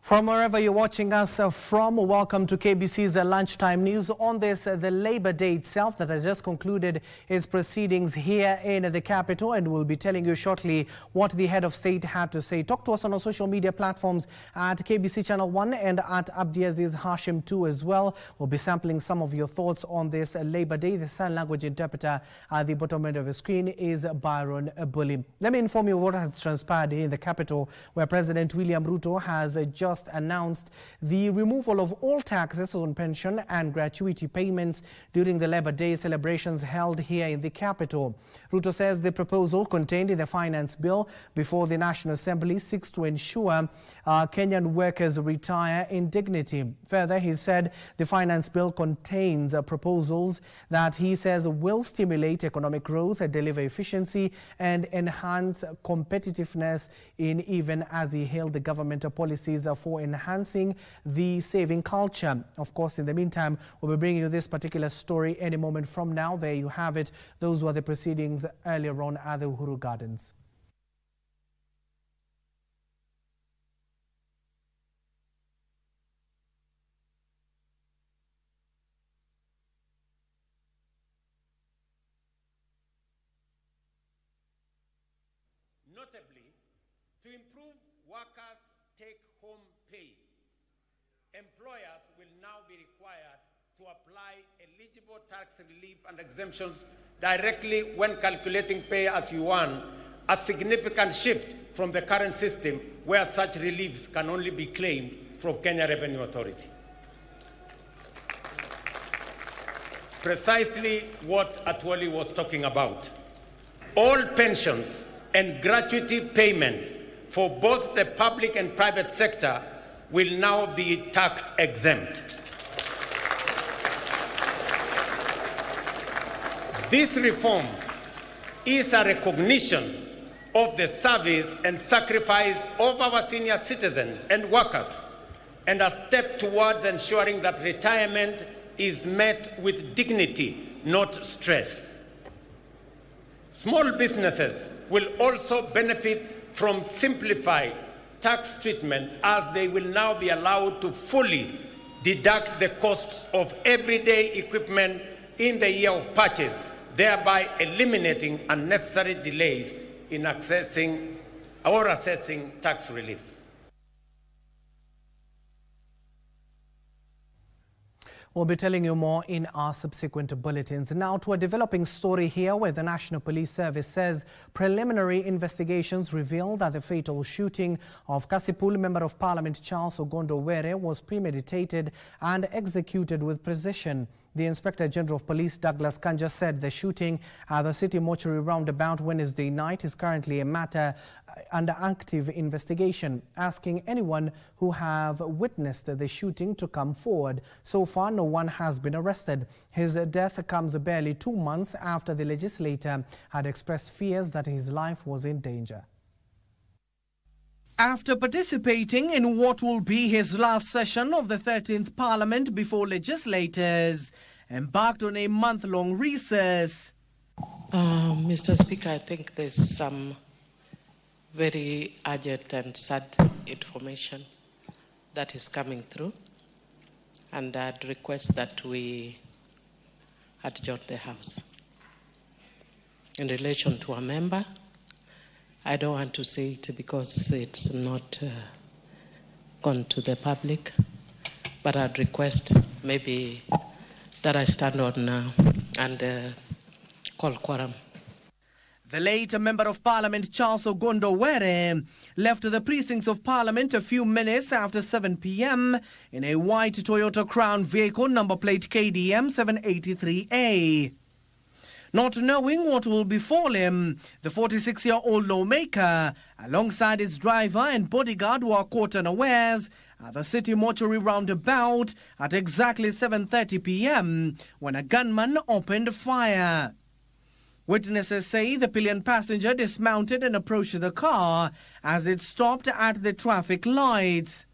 From wherever you're watching us from, welcome to KBC's Lunchtime News. On this, the Labour Day itself that has just concluded its proceedings here in the capital, and we'll be telling you shortly what the head of state had to say. Talk to us on our social media platforms at KBC Channel 1 and at Abdiaziz Hashim 2 as well. We'll be sampling some of your thoughts on this Labour Day. The sign language interpreter at the bottom end of the screen is Byron Bully. Let me inform you what has transpired in the capital, where President William Ruto has just announced the removal of all taxes on pension and gratuity payments during the Labour Day celebrations held here in the capital. Ruto says the proposal contained in the finance bill before the National Assembly seeks to ensure Kenyan workers retire in dignity. Further, he said the finance bill contains proposals that he says will stimulate economic growth, deliver efficiency and enhance competitiveness, in even as he hailed the government policies for enhancing the saving culture. Of course, in the meantime, we'll be bringing you this particular story any moment from now. There you have it. Those were the proceedings earlier on at the Uhuru Gardens. Notably, to improve workers' take-home pay, employers will now be required to apply eligible tax relief and exemptions directly when calculating pay as you earn, a significant shift from the current system where such reliefs can only be claimed from Kenya Revenue Authority. Precisely what Atwoli was talking about. All pensions and gratuity payments for both the public and private sector will now be tax exempt. This reform is a recognition of the service and sacrifice of our senior citizens and workers, and a step towards ensuring that retirement is met with dignity, not stress. Small businesses will also benefit from simplified tax treatment, as they will now be allowed to fully deduct the costs of everyday equipment in the year of purchase, thereby eliminating unnecessary delays in accessing or assessing tax relief. We'll be telling you more in our subsequent bulletins. Now to a developing story here, where the National Police Service says preliminary investigations reveal that the fatal shooting of Kasipul Member of Parliament Charles Ogondo Were was premeditated and executed with precision. The Inspector General of Police, Douglas Kanja, said the shooting at the City Mortuary roundabout Wednesday night is currently a matter under active investigation, asking anyone who have witnessed the shooting to come forward. So far, no one has been arrested. His death comes barely 2 months after the legislator had expressed fears that his life was in danger. After participating in what will be his last session of the 13th Parliament before legislators embarked on a month-long recess. Mr. Speaker, I think there's some very urgent and sad information that is coming through, and I'd request that we adjourn the House. In relation to a member, I don't want to say it because it's not gone to the public, but I'd request maybe that I stand on and call quorum. The late Member of Parliament Charles Ogondo Were left the precincts of Parliament a few minutes after 7 p.m. in a white Toyota Crown vehicle number plate KDM 783A. Not knowing what will befall him, the 46-year-old lawmaker, alongside his driver and bodyguard, were caught unawares at the City Mortuary roundabout at exactly 7:30 p.m. when a gunman opened fire. Witnesses say the pillion passenger dismounted and approached the car as it stopped at the traffic lights.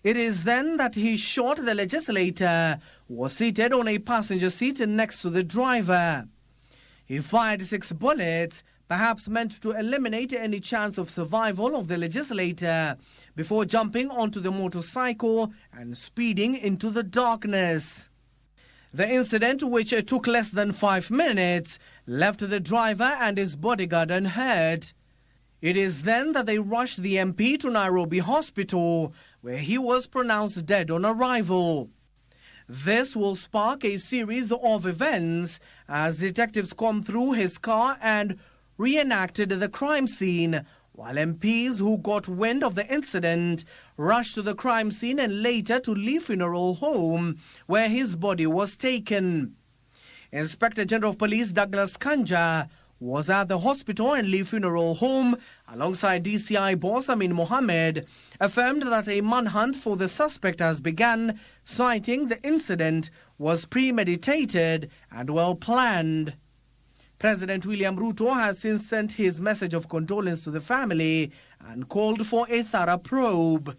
It is then that he shot the legislator, who was seated on a passenger seat next to the driver. He fired 6 bullets, perhaps meant to eliminate any chance of survival of the legislator, before jumping onto the motorcycle and speeding into the darkness. The incident, which took less than 5 minutes, left the driver and his bodyguard unhurt. It is then that they rushed the MP to Nairobi Hospital, where he was pronounced dead on arrival. This will spark a series of events as detectives combed through his car and reenacted the crime scene, while MPs who got wind of the incident rushed to the crime scene and later to Lee Funeral Home, where his body was taken. Inspector General of Police Douglas Kanja was at the hospital and Lee Funeral Home alongside DCI boss Amin Mohammed, affirmed that a manhunt for the suspect has begun, citing the incident was premeditated and well planned. President William Ruto has since sent his message of condolence to the family and called for a thorough probe.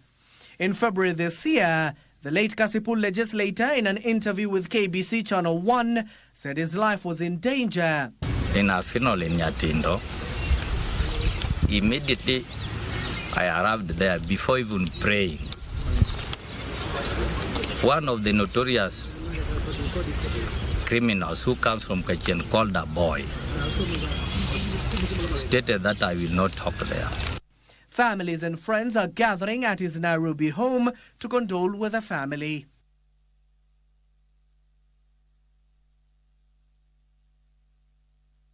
In February this year, the late Kasipul legislator, in an interview with KBC Channel 1, said his life was in danger. In a funeral in Yatindo, immediately I arrived there before even praying. One of the notorious criminals who comes from Kachin, called a boy, stated that I will not talk there. Families and friends are gathering at his Nairobi home to condole with the family.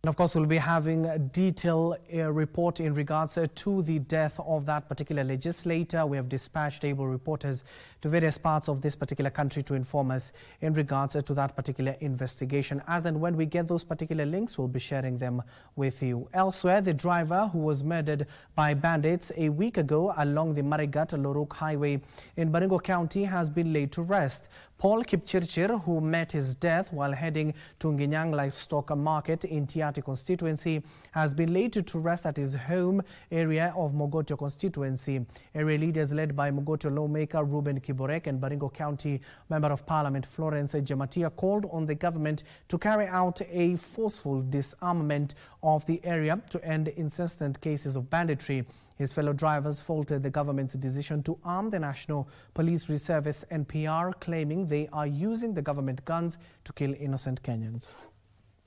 And of course, we'll be having a detailed report in regards to the death of that particular legislator. We have dispatched able reporters to various parts of this particular country to inform us in regards to that particular investigation. As and when we get those particular links, we'll be sharing them with you. Elsewhere, the driver who was murdered by bandits a week ago along the Marigat-Loruk highway in Baringo County has been laid to rest. Paul Kipchirchir, who met his death while heading to Nginyang Livestock Market in Tiati constituency, has been laid to rest at his home area of Mogotio constituency. Area leaders led by Mogotio lawmaker Ruben Kiborek and Baringo County Member of Parliament Florence Jematia called on the government to carry out a forceful disarmament of the area to end incessant cases of banditry. His fellow drivers faulted the government's decision to arm the National Police Reservice NPR, claiming they are using the government guns to kill innocent Kenyans.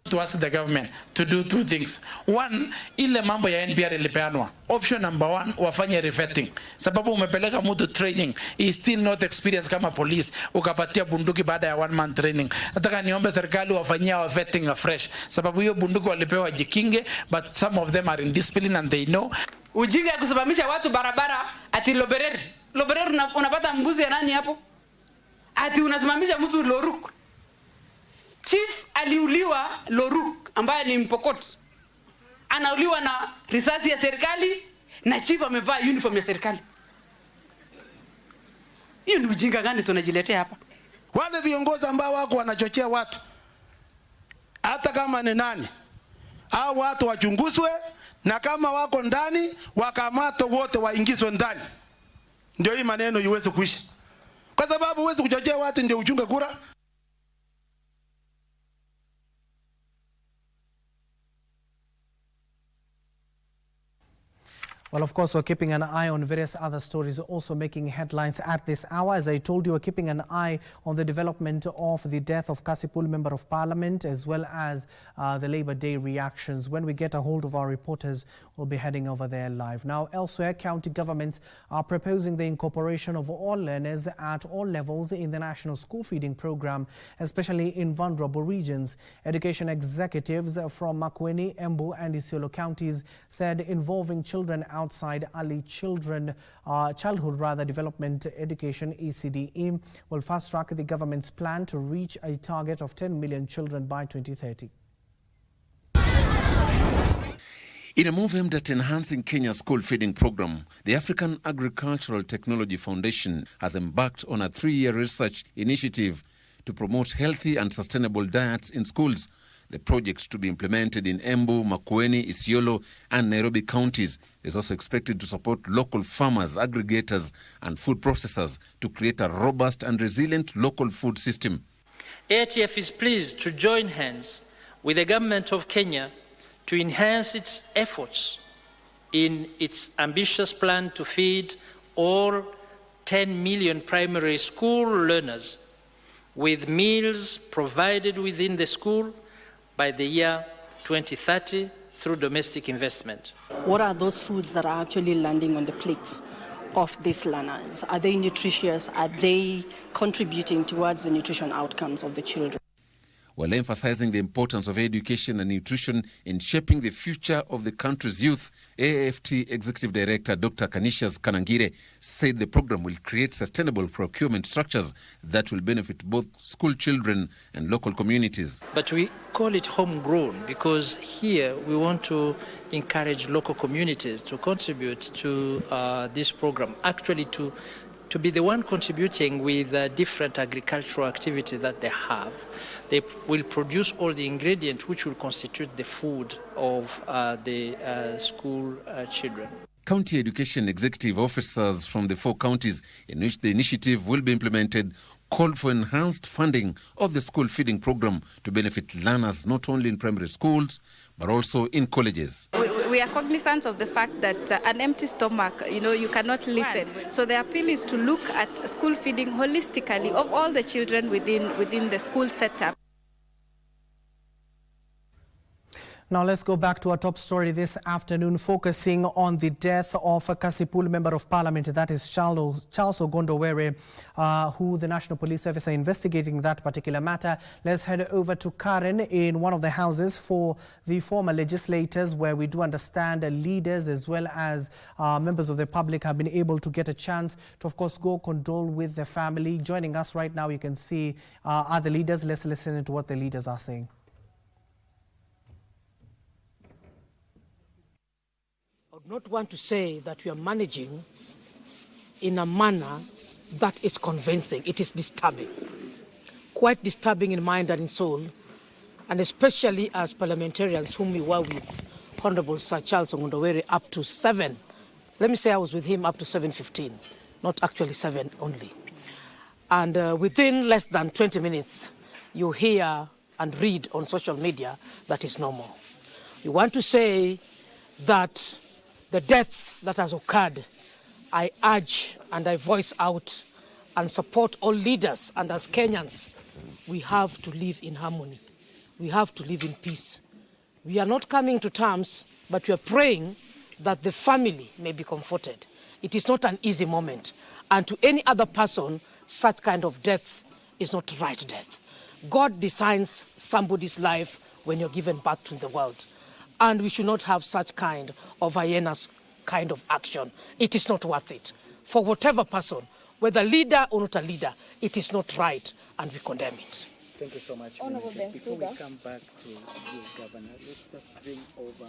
To ask the government to do 2 things. One, ile mambo ya NPR ilipeanwa. Option number 1, wafanye revetting. Sababu umepeleka mtu training, he still not experienced kama police, ukapatia bunduki baada ya 1 month training. Nataka niombe serikali wafanyia vetting afresh. Sababu hiyo bunduki walipewa jikinge, but some of them are indisciplined and they know. Ujinga ya kusimamisha watu barabara ati Loberer. Loberer unapata mbuzi ya nani hapo? Ati unasimamisha mtu Loruk. Chief aliuliwa Loruk ambaye ni Mpokot. Anauliwa na risasi ya serikali na chief amevaa uniform ya serikali. Hiyo ni ujinga gani tunajiletea hapa? Wale viongozi ambao wako wanachochea watu, hata kama ni nani, au watu wachunguzwe, na kama wako ndani wakamatwe wote waingizwe ndani. Ndio hii maneno iweze kuisha. Kwa sababu huwezi kuchochea watu ndio uchunge kura. Well, of course, we're keeping an eye on various other stories also making headlines at this hour. As I told you, we're keeping an eye on the development of the death of Kasipul Member of Parliament, as well as the Labour Day reactions. When we get a hold of our reporters, we'll be heading over there live. Now, elsewhere, county governments are proposing the incorporation of all learners at all levels in the National School Feeding Programme, especially in vulnerable regions. Education executives from Makueni, Embu and Isiolo counties said involving children outside early childhood development education (ECDE) will fast track the government's plan to reach a target of 10 million children by 2030. In a move aimed at enhancing Kenya's school feeding program, the African Agricultural Technology Foundation has embarked on a 3-year research initiative to promote healthy and sustainable diets in schools. The project to be implemented in Embu, Makueni, Isiolo and Nairobi counties is also expected to support local farmers, aggregators and food processors to create a robust and resilient local food system. ATF is pleased to join hands with the government of Kenya to enhance its efforts in its ambitious plan to feed all 10 million primary school learners with meals provided within the school by the year 2030 through domestic investment. What are those foods that are actually landing on the plates of these learners? Are they nutritious? Are they contributing towards the nutrition outcomes of the children? While emphasizing the importance of education and nutrition in shaping the future of the country's youth, AFT Executive Director Dr. Canisius Kanangire said the program will create sustainable procurement structures that will benefit both school children and local communities. But we call it homegrown because here we want to encourage local communities to contribute to this program, actually to be the one contributing with different agricultural activities that they have. They will produce all the ingredients which will constitute the food of the school children. County education executive officers from the 4 counties in which the initiative will be implemented called for enhanced funding of the school feeding program to benefit learners not only in primary schools but also in colleges. We are cognizant of the fact that an empty stomach, you cannot listen. So the appeal is to look at school feeding holistically of all the children within the school setup. Now let's go back to our top story this afternoon, focusing on the death of a Kasipul Member of Parliament, that is Charles Ogondowere, who the National Police Service are investigating that particular matter. Let's head over to Karen in one of the houses for the former legislators, where we do understand leaders as well as members of the public have been able to get a chance to, of course, go condole with the family. Joining us right now, you can see other leaders. Let's listen to what the leaders are saying. I would not want to say that we are managing in a manner that is convincing. It is disturbing, quite disturbing in mind and in soul, and especially as parliamentarians whom we were with, Honorable Sir Charles Ogondowere, up to 7. Let me say I was with him up to 7:15, not actually 7 only. And within less than 20 minutes, you hear and read on social media that is normal. We want to say that the death that has occurred, I urge and I voice out and support all leaders, and as Kenyans, we have to live in harmony. We have to live in peace. We are not coming to terms, but we are praying that the family may be comforted. It is not an easy moment, and to any other person, such kind of death is not right death. God designs somebody's life when you're given birth to the world. And we should not have such kind of hyenas kind of action. It is not worth it. For whatever person, whether leader or not a leader, it is not right, and we condemn it. Thank you so much. Honorable Before we come back to you, Governor, let's just bring over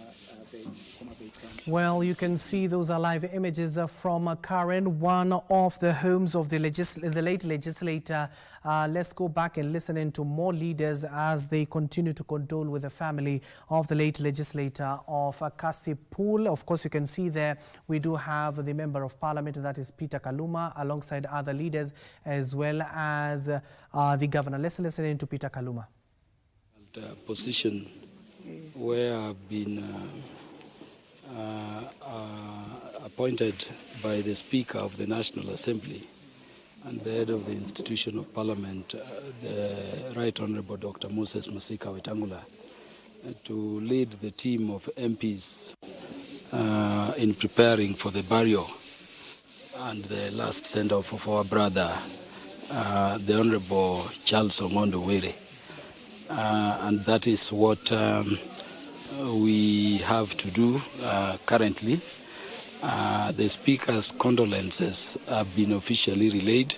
the Well, you can see those are live images from Karen, one of the homes of the late legislator. Let's go back and listen into more leaders as they continue to condole with the family of the late legislator of Kasipul. Of course, you can see there we do have the Member of Parliament, that is Peter Kaluma, alongside other leaders as well as the Governor. Let's listen into Peter Kaluma. Position where I've been appointed by the Speaker of the National Assembly and the head of the institution of Parliament, the Right Honourable Dr. Moses Masika Wetangula, to lead the team of MPs in preparing for the burial and the last send-off of our brother, the Honourable Charles Ogondowere. And that is what we have to do currently. The Speaker's condolences have been officially relayed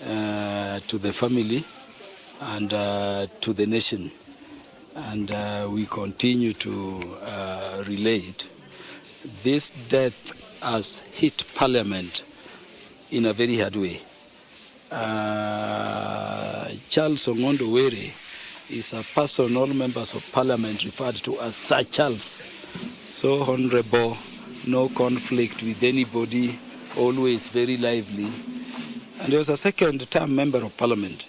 to the family and to the nation. And we continue to relay it. This death has hit Parliament in a very hard way. Charles Ogondowere is a person all members of Parliament referred to as Sir Charles. So honourable, no conflict with anybody, always very lively. And he was a second-term member of Parliament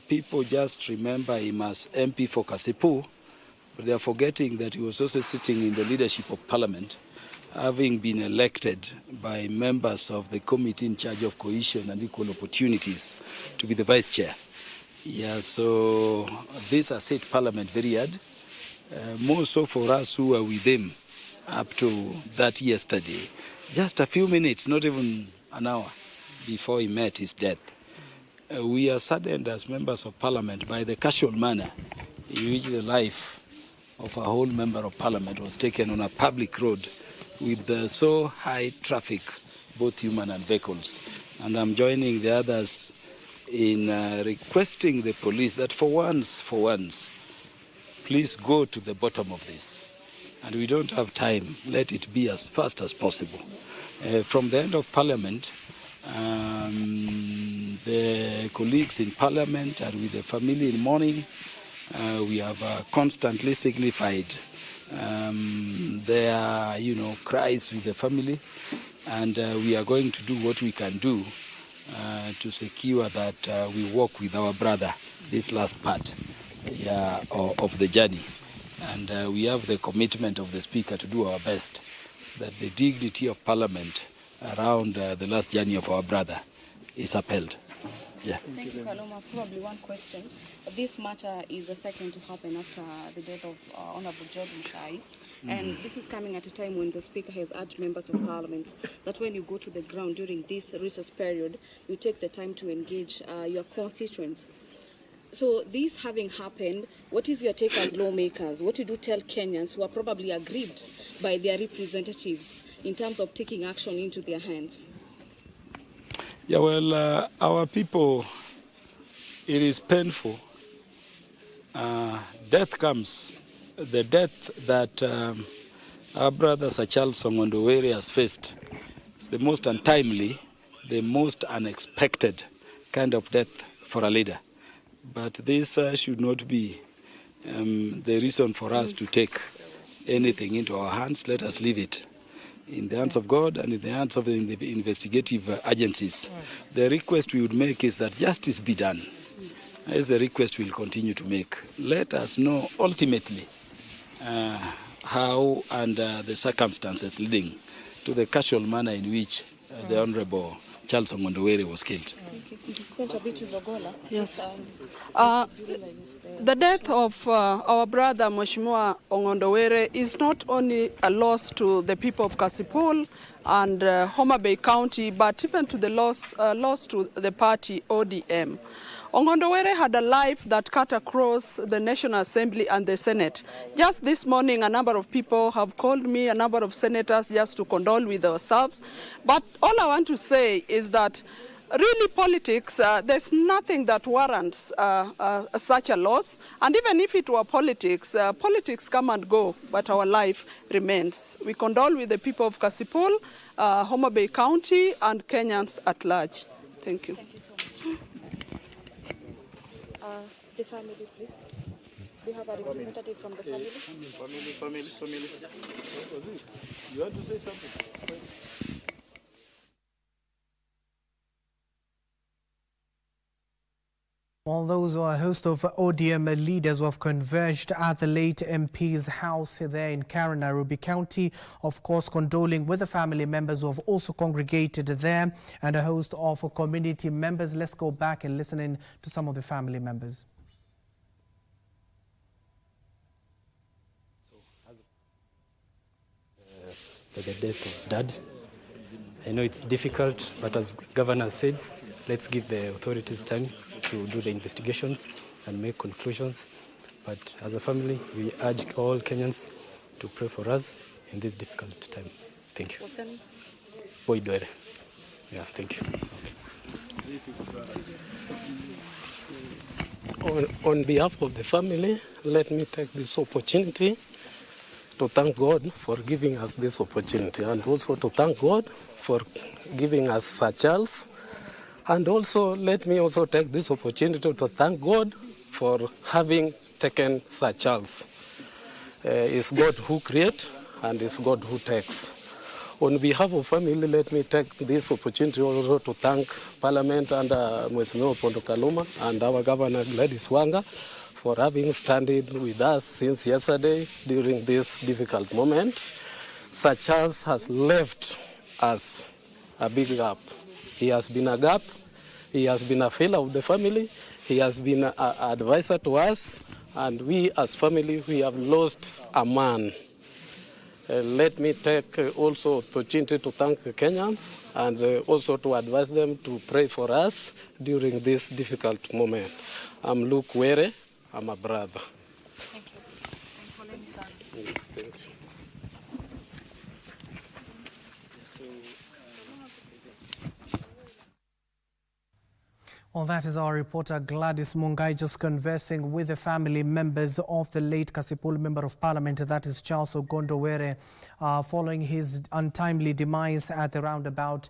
people just remember him as MP for Kasipu, but they are forgetting that he was also sitting in the leadership of Parliament, having been elected by members of the committee in charge of cohesion and equal opportunities to be the vice chair. Yeah, so this has hit Parliament very hard. More so for us who were with him up to that yesterday. Just a few minutes, not even an hour, before he met his death. We are saddened as members of Parliament by the casual manner in which the life of a whole member of Parliament was taken on a public road with so high traffic, both human and vehicles. And I'm joining the others in requesting the police that for once, please go to the bottom of this. And we don't have time. Let it be as fast as possible. From the end of Parliament, the colleagues in Parliament and with the family in mourning, we have constantly signified their, cries with the family, and we are going to do what we can do to secure that we walk with our brother this last part of the journey. And we have the commitment of the Speaker to do our best that the dignity of Parliament around the last journey of our brother is upheld. Yeah. Thank you, Kaloma. Probably one question. This matter is the second to happen after the death of Honorable George Mushai. And this is coming at a time when the Speaker has urged members of Parliament that when you go to the ground during this recess period, you take the time to engage your constituents. So this having happened, what is your take as lawmakers? What do you tell Kenyans who are probably aggrieved by their representatives in terms of taking action into their hands? Yeah, well, our people, it is painful. Death comes. The death that our brother Sir Charles Ongondowere has faced is the most untimely, the most unexpected kind of death for a leader. But this should not be the reason for us to take anything into our hands. Let us leave it in the hands of God and in the hands of the investigative agencies. The request we would make is that justice be done. As the request we'll continue to make. Let us know ultimately how and the circumstances leading to the casual manner in which the Honorable Charles Ongondowere was killed. Yes. The death of our brother Mheshimiwa Ongondowere is not only a loss to the people of Kasipul and Homa Bay County, but even to the loss to the party ODM. Ongondowere had a life that cut across the National Assembly and the Senate. Just this morning, a number of people have called me, a number of senators, just to condole with ourselves. But all I want to say is that really politics, there's nothing that warrants such a loss. And even if it were politics, politics come and go, but our life remains. We condole with the people of Kasipul, Homa Bay County, and Kenyans at large. Thank you. Thank you so much. The family, please. Do you have a representative from the family? Family. You want to say something? Well, those are a host of ODM leaders who have converged at the late MP's house there in Karen, Nairobi County, of course condoling with the family members who have also congregated there and a host of community members. Let's go back and listen in to some of the family members. For the death of Dad. I know it's difficult, but as Governor said, let's give the authorities time to do the investigations and make conclusions. But as a family, we urge all Kenyans to pray for us in this difficult time. Thank you. What's your name? Boy Dwere. Yeah, thank you. On behalf of the family, let me take this opportunity to thank God for giving us this opportunity, and also to thank God for giving us Sir Charles. And also let me also take this opportunity to thank God for having taken Sir Charles. It's God who creates and it's God who takes. On behalf of family, let me take this opportunity also to thank Parliament under Mheshimiwa Pondo Kaluma and our Governor Gladys Wanga for having standing with us since yesterday during this difficult moment. Sir Charles has left us a big gap. He has been a gap. He has been a fellow of the family. He has been an advisor to us. And we as family, we have lost a man. Let me take also opportunity to thank the Kenyans and also to advise them to pray for us during this difficult moment. I'm Luke Were. I'm a brother. Thank you. Thank you. Well, that is our reporter Gladys Mungai just conversing with the family members of the late Kasipul Member of Parliament, that is Charles Ogondowere, following his untimely demise at the roundabout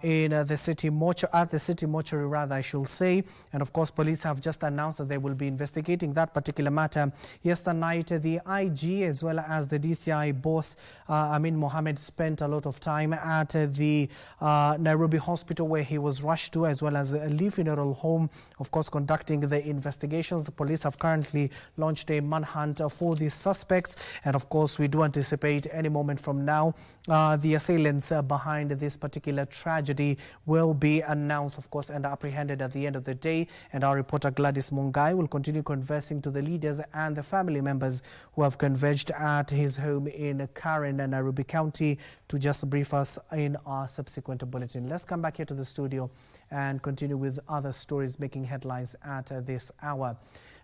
in the city mortuary, rather, I should say. And of course, police have just announced that they will be investigating that particular matter. Yesterday night, the IG as well as the DCI boss, Amin Mohammed, spent a lot of time at the Nairobi hospital where he was rushed to, as well as a Lee Funeral Home, of course, conducting the investigations. The police have currently launched a manhunt for these suspects. And of course, we do anticipate any moment from now, the assailants behind this particular tragedy will be announced, of course, and apprehended at the end of the day. And our reporter Gladys Mungai will continue conversing to the leaders and the family members who have converged at his home in Karen, Nairobi County, to just brief us in our subsequent bulletin. Let's come back here to the studio and continue with other stories making headlines at this hour.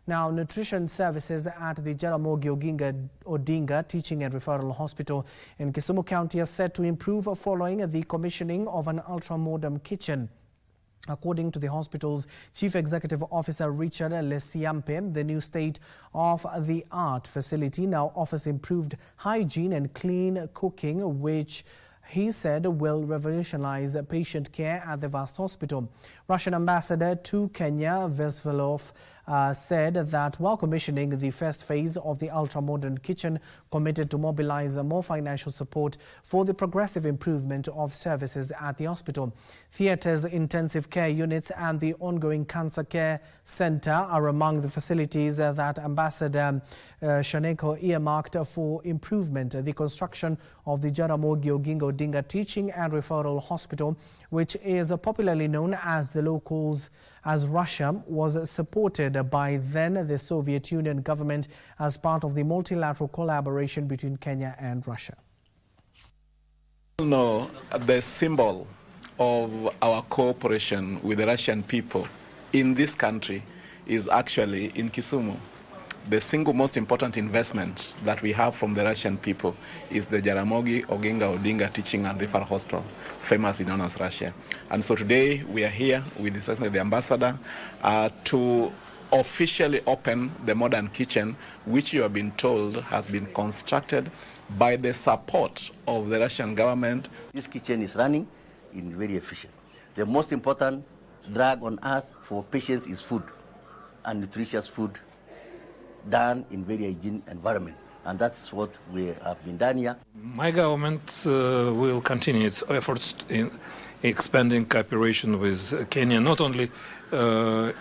Now, nutrition services at the Jaramogi Oginga Odinga Teaching and Referral Hospital in Kisumu County are set to improve following the commissioning of an ultra-modern kitchen. According to the hospital's Chief Executive Officer Richard Lesiampe, the new state-of-the-art facility now offers improved hygiene and clean cooking, which he said will revolutionize patient care at the vast hospital. Russian ambassador to Kenya, Vesvelov, said that while commissioning the first phase of the ultra-modern kitchen, committed to mobilize more financial support for the progressive improvement of services at the hospital. Theatres, intensive care units and the ongoing cancer care center are among the facilities that Ambassador Shaneko earmarked for improvement. The construction of the Jaramogi Oginga Odinga Teaching and Referral Hospital, which is popularly known as the locals as Russia, was supported by then the Soviet Union government as part of the multilateral collaboration between Kenya and Russia. No, the symbol of our cooperation with the Russian people in this country is actually in Kisumu. The single most important investment that we have from the Russian people is the Jaramogi Oginga Odinga Teaching and Referral Hospital, famously known as Russia. And so today we are here with the ambassador to officially open the modern kitchen, which you have been told has been constructed by the support of the Russian government. This kitchen is running in very efficient. The most important drug on earth for patients is food, and nutritious food done in very hygiene environment, and that's what we have been done here. My government will continue its efforts in expanding cooperation with Kenya, not only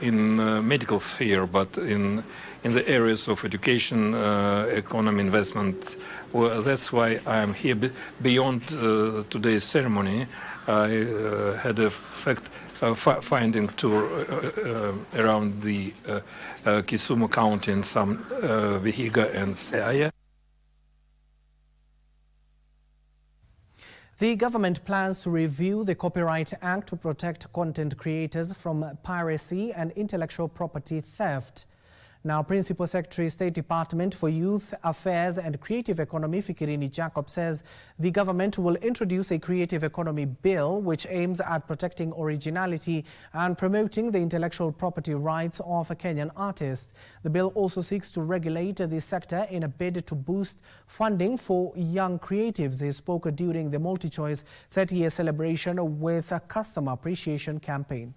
in medical sphere, but in the areas of education, economy, investment. Well, that's why I am here. Beyond today's ceremony, I had a finding tour around the Kisumu County in some Vihiga and Siaya. The government plans to review the Copyright Act to protect content creators from piracy and intellectual property theft. Now, Principal Secretary, State Department for Youth Affairs and Creative Economy, Fikirini Jacob, says the government will introduce a creative economy bill which aims at protecting originality and promoting the intellectual property rights of Kenyan artists. The bill also seeks to regulate the sector in a bid to boost funding for young creatives. He spoke during the MultiChoice 30-year celebration with a customer appreciation campaign.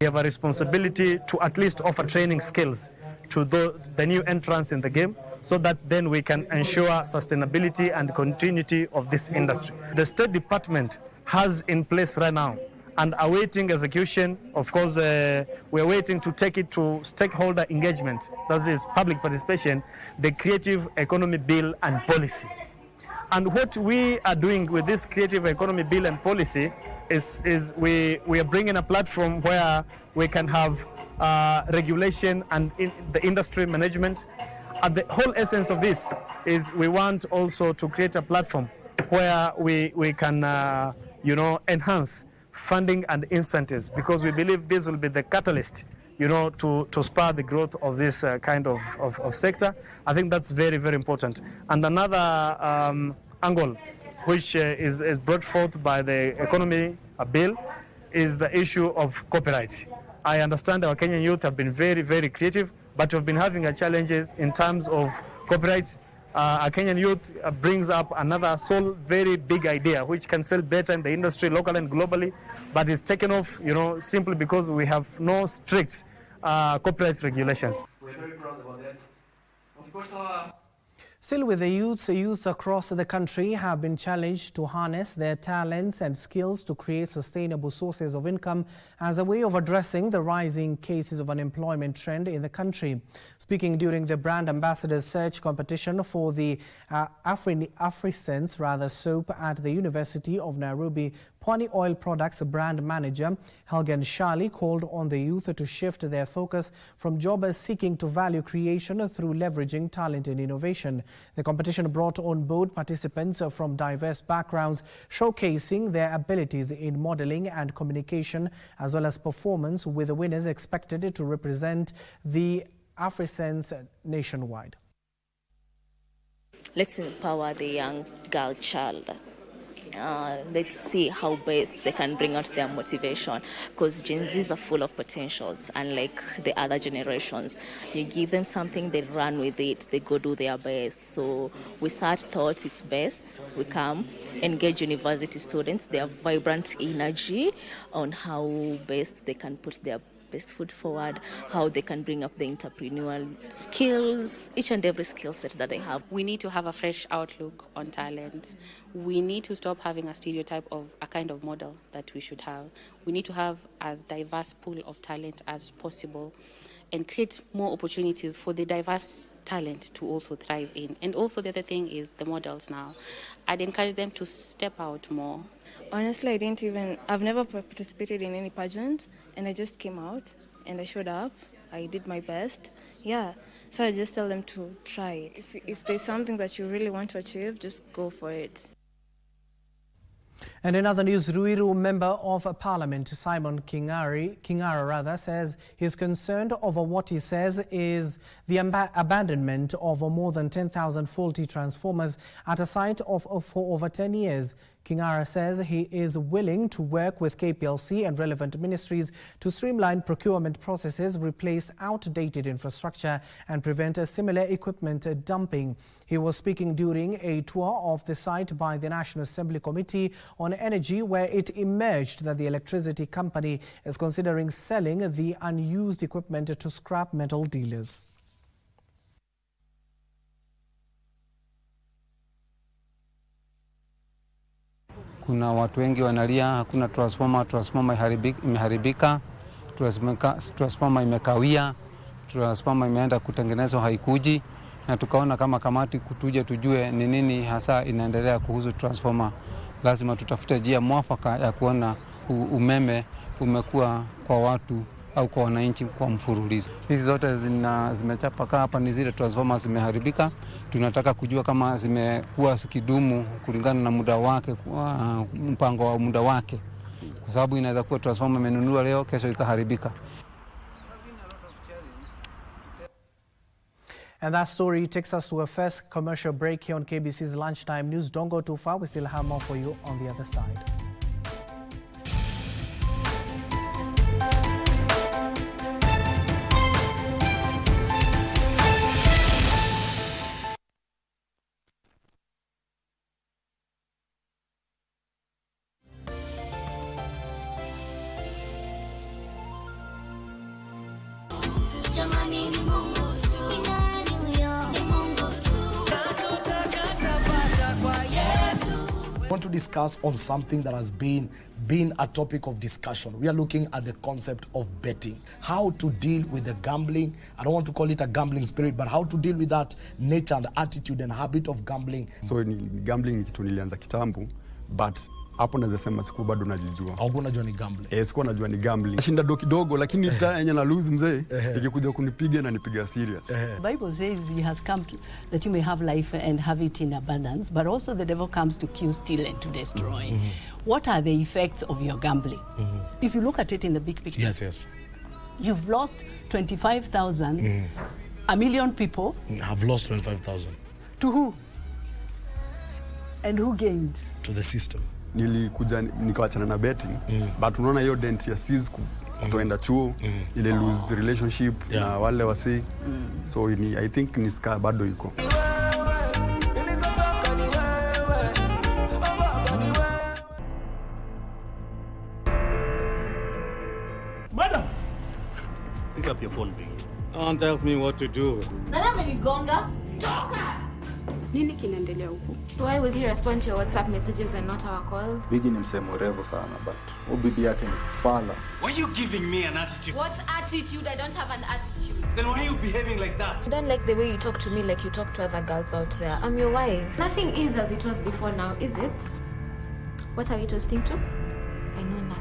We have a responsibility to at least offer training skills to the new entrants in the game so that then we can ensure sustainability and continuity of this industry. The State Department has in place right now and awaiting execution. Of course, we are waiting to take it to stakeholder engagement, that is public participation, the Creative Economy Bill and Policy. And what we are doing with this Creative Economy Bill and Policy is we are bringing a platform where we can have regulation and the industry management. And the whole essence of this is we want also to create a platform where we can enhance funding and incentives, because we believe this will be the catalyst to spur the growth of this kind of sector. I think that's very, very important. And another angle which is brought forth by the economy bill is the issue of copyright. I understand our Kenyan youth have been very, very creative, but have been having challenges in terms of copyright. Our Kenyan youth brings up another very big idea which can sell better in the industry, local and globally, but it's taken off, simply because we have no strict copyright regulations. We're very proud about that. Of course, still with the youths across the country have been challenged to harness their talents and skills to create sustainable sources of income as a way of addressing the rising cases of unemployment trend in the country. Speaking during the Brand Ambassadors Search competition for the AfriSense soap at the University of Nairobi, Pwani Oil Products brand manager Helgen Shali called on the youth to shift their focus from job seeking to value creation through leveraging talent and innovation. The competition brought on board participants from diverse backgrounds, showcasing their abilities in modeling and communication, as well as performance, with the winners expected to represent the AfriSense nationwide. Let's empower the young girl child. Let's see how best they can bring out their motivation, because Gen Zs are full of potentials, unlike the other generations. You give them something, they run with it, they go do their best. So we thought it's best we come engage university students, their vibrant energy, on how best they can put their best foot forward, how they can bring up the entrepreneurial skills, each and every skill set that they have. We need to have a fresh outlook on talent. We need to stop having a stereotype of a kind of model that we should have. We need to have as diverse pool of talent as possible and create more opportunities for the diverse talent to also thrive in. And also the other thing is the models now. I'd encourage them to step out more. Honestly, I've never participated in any pageant, and I just came out and I showed up. I did my best. Yeah, so I just tell them to try it. If there's something that you really want to achieve, just go for it. And in other news, Ruiru Member of Parliament Simon Kingara says he's concerned over what he says is the abandonment of more than 10,000 faulty transformers at a site for over 10 years. Kingara says he is willing to work with KPLC and relevant ministries to streamline procurement processes, replace outdated infrastructure and prevent similar equipment dumping. He was speaking during a tour of the site by the National Assembly Committee on Energy, where it emerged that the electricity company is considering selling the unused equipment to scrap metal dealers. Kuna watu wengi wanalia, hakuna transformer imeharibika, transformer imekawia, transformer imeenda kutengenezwa haikuji, na tukaona kama kamati kutuje tujue ni nini hasa inaendelea kuhusu transformer. Lazima tutafute njia mwafaka ya kuona umeme umekuwa kwa watu au kwa wananchi kwa mfululizo. Hizi zote zimechapa hapa ni zile transformer zimeharibika. Tunataka kujua kama zimekuwa zikidumu kulingana na muda wake, mpango wa muda wake. Kwa sababu inaweza kuwa transformer imenunuliwa leo, kesho ikaharibika. And that story takes us to a first commercial break here on KBC's Lunchtime News. Don't go too far, we still have more for you on the other side. Jamani ni Mungu tu, ni nani huyo? Ni Mungu discuss on something that has been a topic of discussion. We are looking at the concept of betting, how to deal with the gambling. I don't want to call it a gambling spirit, but how to deal with that nature and attitude and habit of gambling. So gambling ni kitu nilianza kitambo, but hapo naweza sema siku bado najijua. Au unajua ni gambling? Sikuwa najua ni gambling. Nashinda kidogo lakini yenye na lose mzee, ikikuja kunipiga na nipiga serious. The Bible says he has come that you may have life and have it in abundance, but also the devil comes to kill, steal and to destroy. What are the effects of your gambling? If you look at it in the big picture. Yes. You've lost 25,000. A million people have lost 25,000. To who? And who gained? To the system. Nilikuja nikawachana na betting, but unaona hiyo dent ya sis kutoenda chuo, ile lose relationship na wale wasi. So I think ni ska bado iko. Madam, pick up your phone, please. Don't tell me what to do. Nani amenigonga? Toka! Nini kinaendelea huko? Why will he respond to your WhatsApp messages and not our calls? Bigi ni msemo refu sana, but bibi yake ni fala. Why are you giving me an attitude? What attitude? I don't have an attitude. Then why are you behaving like that? I don't like the way you talk to me like you talk to other girls out there. I'm your wife. Nothing is as it was before now, is it? What are we toasting to? I know nothing.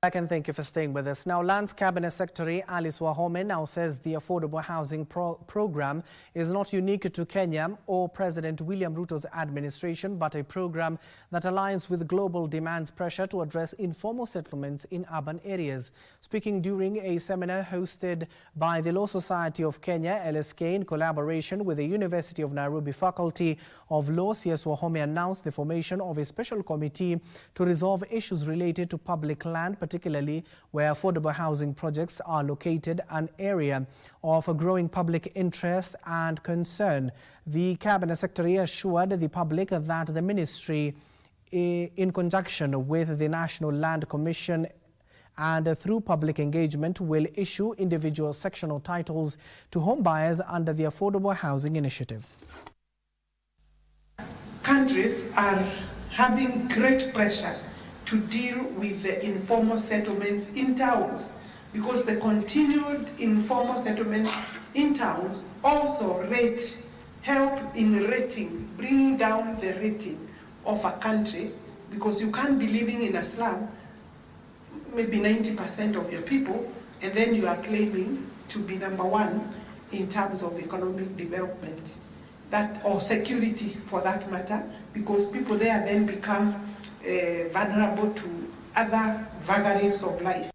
Back and thank you for staying with us. Now, Lands Cabinet Secretary Alice Wahome now says the affordable housing program is not unique to Kenya or President William Ruto's administration, but a program that aligns with global demands pressure to address informal settlements in urban areas. Speaking during a seminar hosted by the Law Society of Kenya, LSK, in collaboration with the University of Nairobi Faculty of Law, CS Wahome announced the formation of a special committee to resolve issues related to public land, particularly where affordable housing projects are located, an area of a growing public interest and concern. The Cabinet Secretary assured the public that the ministry, in conjunction with the National Land Commission and through public engagement, will issue individual sectional titles to home buyers under the Affordable Housing Initiative. Countries are having great pressure to deal with the informal settlements in towns, because the continued informal settlements in towns also help in rating, bringing down the rating of a country, because you can't be living in a slum, maybe 90% of your people, and then you are claiming to be number one in terms of economic development, or security for that matter, because people there then become vulnerable to other vagaries of life.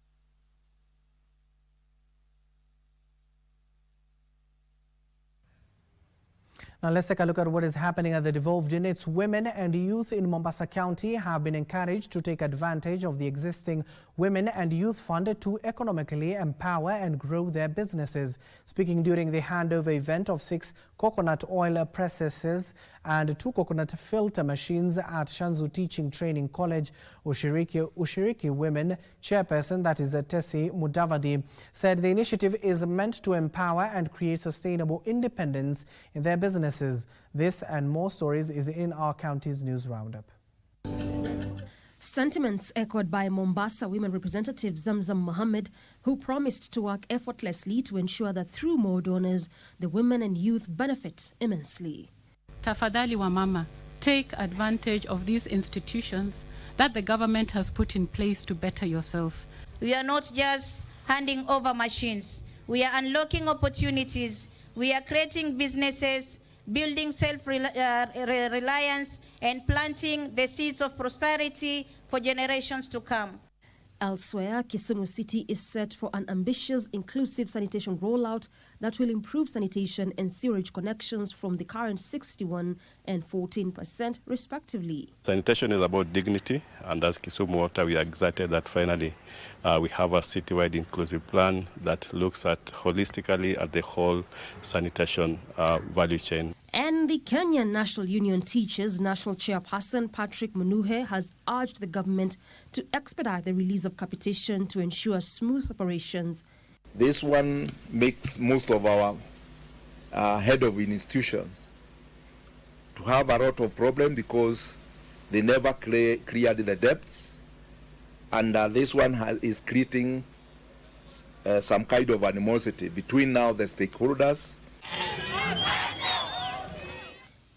Now let's take a look at what is happening at the devolved units. Women and youth in Mombasa County have been encouraged to take advantage of the existing Women and Youth Fund to economically empower and grow their businesses. Speaking during the handover event of 6 coconut oil presses and 2 coconut filter machines at Shanzu Teaching Training College, Ushiriki Women Chairperson, that is Tessie Mudavadi, said the initiative is meant to empower and create sustainable independence in their businesses. This and more stories is in our county's news roundup. Sentiments echoed by Mombasa women representative Zamzam Mohammed, who promised to work effortlessly to ensure that through more donors, the women and youth benefit immensely. Tafadhali wa mama, take advantage of these institutions that the government has put in place to better yourself. We are not just handing over machines. We are unlocking opportunities. We are creating businesses, building self-reliance, and planting the seeds of prosperity for generations to come. Elsewhere, Kisumu City is set for an ambitious, inclusive sanitation rollout that will improve sanitation and sewerage connections from the current 61% and 14% respectively. Sanitation is about dignity, and as Kisumu Water, we are excited that finally we have a citywide inclusive plan that looks at holistically at the whole sanitation value chain. And And the Kenyan National Union Teachers National Chairperson Patrick Munuhe has urged the government to expedite the release of capitation to ensure smooth operations. This one makes most of our head of institutions to have a lot of problem because they never cleared the debts, and this one is creating some kind of animosity between now the stakeholders.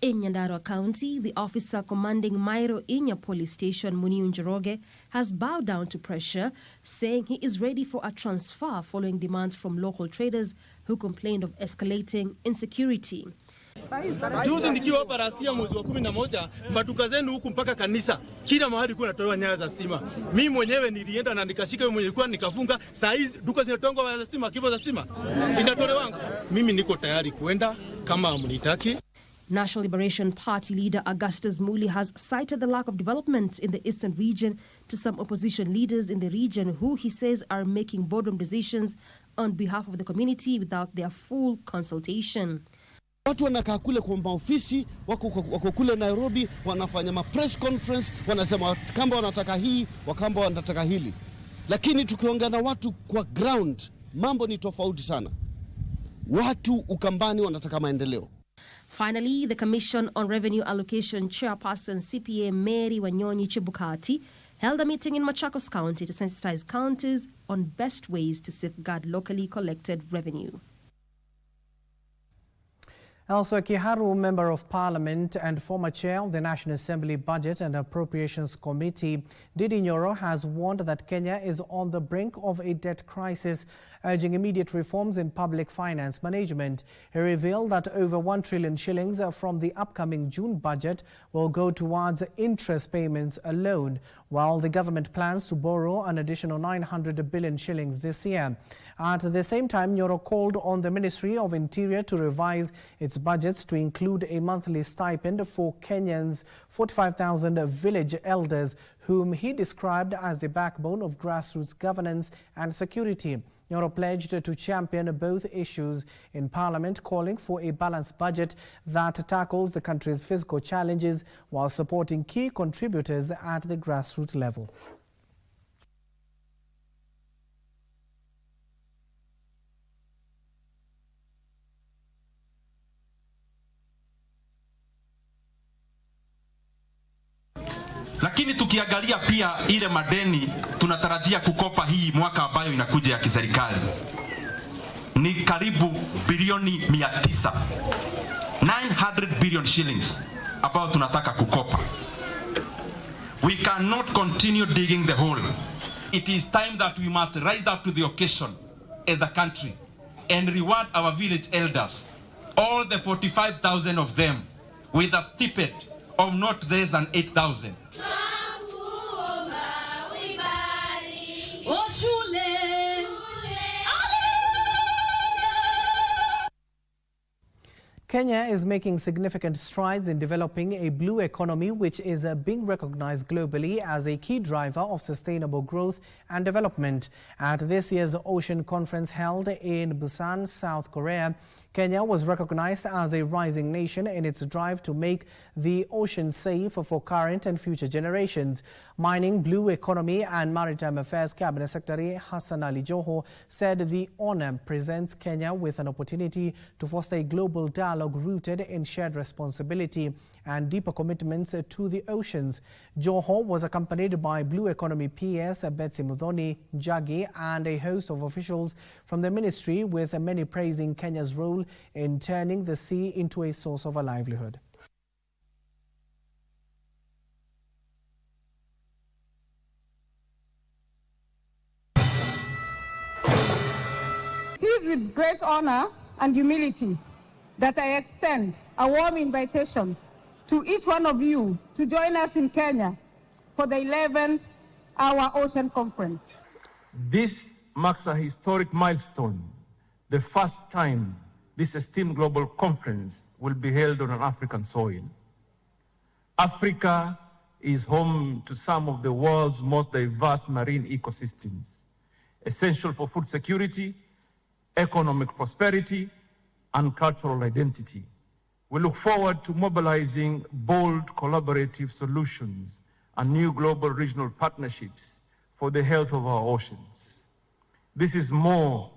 In Nyandarua County, the officer commanding Mairo Inya Police Station, Muniu Njoroge, has bowed down to pressure, saying he is ready for a transfer following demands from local traders who complained of escalating insecurity. Juzi nikiwa hapa Rasia mwezi wa 11, maduka zenu huku mpaka kanisa, kila mahali kuna tolewa nyaya za stima. Mimi mwenyewe nilienda na nikashika yule mwenye kwa nikafunga, saa hizi duka zinatongwa za stima, kibo za stima inatolewa. Mimi niko tayari kuenda kama mnitaki. National Liberation Party leader Augustus Muli has cited the lack of development in the eastern region to some opposition leaders in the region who he says are making boardroom decisions on behalf of the community without their full consultation. Watu wanakaa kule kwa maofisi, wako kule Nairobi, wanafanya ma press conference, wanasema kamba wanataka hii, wakamba wanataka hili. Lakini tukiongea na watu kwa ground, mambo ni tofauti sana. Watu Ukambani wanataka maendeleo. Finally, the Commission on Revenue Allocation Chairperson CPA Mary Wanyonyi Chebukati held a meeting in Machakos County to sensitize counties on best ways to safeguard locally collected revenue. Elsewhere, Kiharu Member of Parliament and former chair of the National Assembly Budget and Appropriations Committee, Didi Nyoro, has warned that Kenya is on the brink of a debt crisis, urging immediate reforms in public finance management. He revealed that over 1 trillion shillings from the upcoming June budget will go towards interest payments alone, while the government plans to borrow an additional 900 billion shillings this year. At the same time, Nyoro called on the Ministry of Interior to revise its budgets to include a monthly stipend for Kenyans' 45,000 village elders, whom he described as the backbone of grassroots governance and security. Nyoro pledged to champion both issues in Parliament, calling for a balanced budget that tackles the country's fiscal challenges while supporting key contributors at the grassroots level. Lakini tukiangalia pia ile madeni tunatarajia kukopa hii mwaka ambayo inakuja ya kiserikali ni karibu bilioni 900, 900 billion shillings ambayo tunataka kukopa. We cannot continue digging the hole. It is time that we must rise up to the occasion as a country and reward our village elders, all the 45,000 of them, with a stipend of not less than 8,000. Kenya is making significant strides in developing a blue economy, which is being recognized globally as a key driver of sustainable growth and development. At this year's Ocean Conference held in Busan, South Korea, Kenya was recognized as a rising nation in its drive to make the ocean safe for current and future generations. Mining, Blue Economy and Maritime Affairs Cabinet Secretary Hassan Ali Joho said the honor presents Kenya with an opportunity to foster a global dialogue rooted in shared responsibility and deeper commitments to the oceans. Joho was accompanied by Blue Economy PS Betsy Muthoni Njagi and a host of officials from the ministry, with many praising Kenya's role in turning the sea into a source of a livelihood. It is with great honor and humility that I extend a warm invitation to each one of you to join us in Kenya for the 11th Our Ocean Conference. This marks a historic milestone, the first time this esteemed global conference will be held on an African soil. Africa is home to some of the world's most diverse marine ecosystems, essential for food security, economic prosperity, and cultural identity. We look forward to mobilizing bold collaborative solutions and new global regional partnerships for the health of our oceans. This is more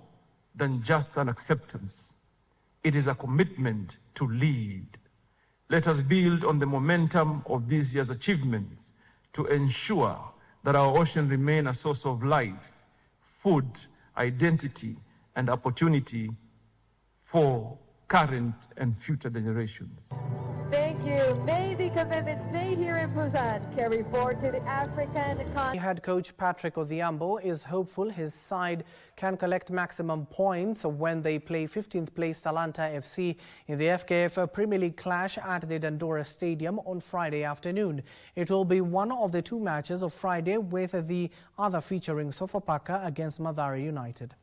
than just an acceptance. It is a commitment to lead. Let us build on the momentum of this year's achievements to ensure that our ocean remain a source of life, food, identity, and opportunity for current and future generations. Thank you. May the commitments made here in Busan carry forward to the African continent. Head coach Patrick Odhiambo is hopeful his side can collect maximum points when they play 15th place Talanta FC in the FKF Premier League clash at the Dandora Stadium on Friday afternoon. It will be one of the two matches of Friday, with the other featuring Sofapaka against Mathare United.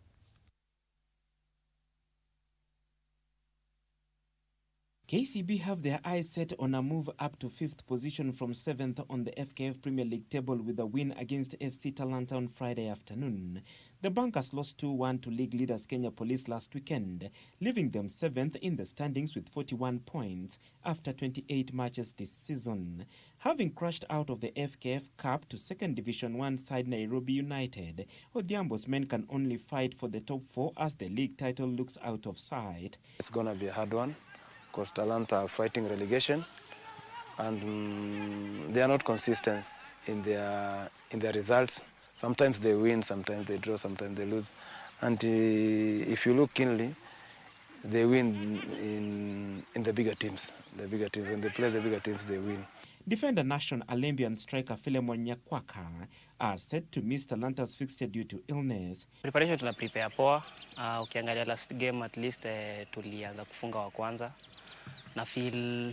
KCB have their eyes set on a move up to 5th position from 7th on the FKF Premier League table with a win against FC Talanta on Friday afternoon. The Bankers lost 2-1 to league leaders Kenya Police last weekend, leaving them 7th in the standings with 41 points after 28 matches this season. Having crashed out of the FKF Cup to 2nd Division 1 side Nairobi United, Odhiambo's men can only fight for the top 4 as the league title looks out of sight. It's going to be a hard one, because Talanta are fighting relegation, and they are not consistent in their results. Sometimes they win, sometimes they draw, sometimes they lose. And if you look keenly, they win in the bigger teams. The bigger teams, when they play the bigger teams, they win. Defender Nation Alembi and striker Philemon Nyakwaka are set to miss Talanta's fixture due to illness. Preparation tuna prepare poa. Ukiangalia last game at least tulianza kufunga wa kwanza. Na feel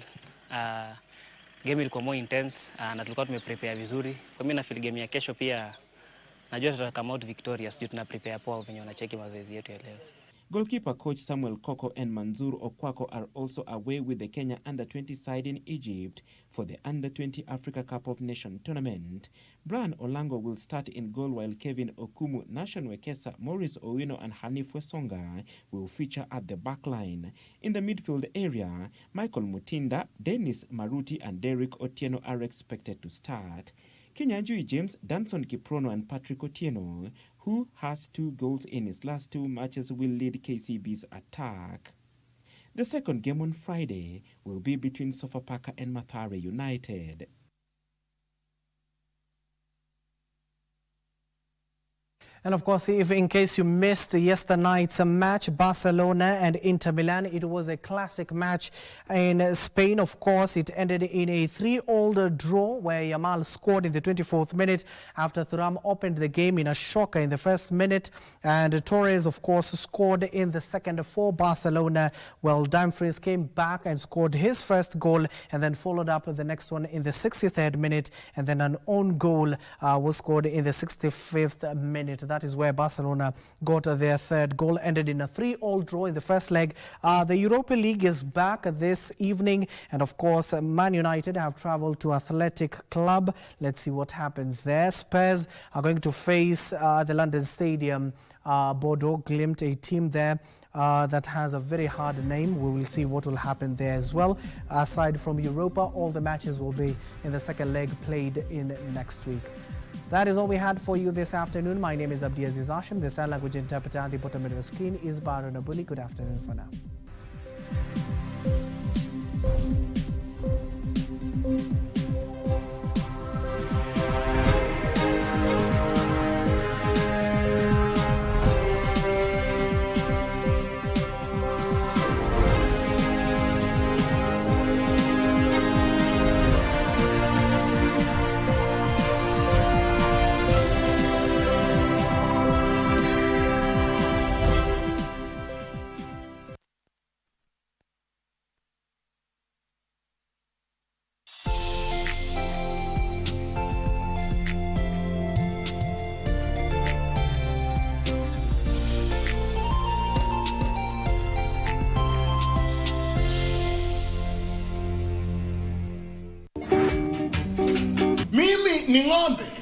game ilikuwa more intense na tulikuwa tumeprepare vizuri. Kwa mimi na feel game ya kesho pia najua tuta come out victorious. Tuna prepare poa venye wanacheki mazoezi yetu ya leo. Goalkeeper coach Samuel Koko and Manzur Okwako are also away with the Kenya under-20 side in Egypt for the under-20 Africa Cup of Nations tournament. Brian Olango will start in goal, while Kevin Okumu, Nation Wekesa, Maurice Owino and Hanif Wesonga will feature at the back line. In the midfield area, Michael Mutinda, Dennis Maruti and Derek Otieno are expected to start. Kinyanjui James, Danson Kiprono and Patrick Otieno, who has 2 goals in his last 2 matches, will lead KCB's attack. The second game on Friday will be between Sofapaka and Mathare United. And of course, if in case you missed yesterday night's match, Barcelona and Inter Milan, it was a classic match in Spain. Of course, it ended in a 3-3 draw where Yamal scored in the 24th minute after Thuram opened the game in a shocker in the first minute. And Torres, of course, scored in the second for Barcelona, while Dumfries came back and scored his first goal and then followed up the next one in the 63rd minute. And then an own goal was scored in the 65th minute. That is where Barcelona got their third goal, ended in a 3-3 draw in the first leg. The Europa League is back this evening, and of course Man United have travelled to Athletic Club. Let's see what happens there. Spurs are going to face the London Stadium Bordeaux Glimt, a team there that has a very hard name. We will see what will happen there as well. Aside from Europa, all the matches will be in the second leg played in next week. That is all we had for you this afternoon. My name is Abdiaziz Hashim. The sign language interpreter at the bottom of the screen is Baron Abuli. Good afternoon for now. Mimi ni ng'ombe.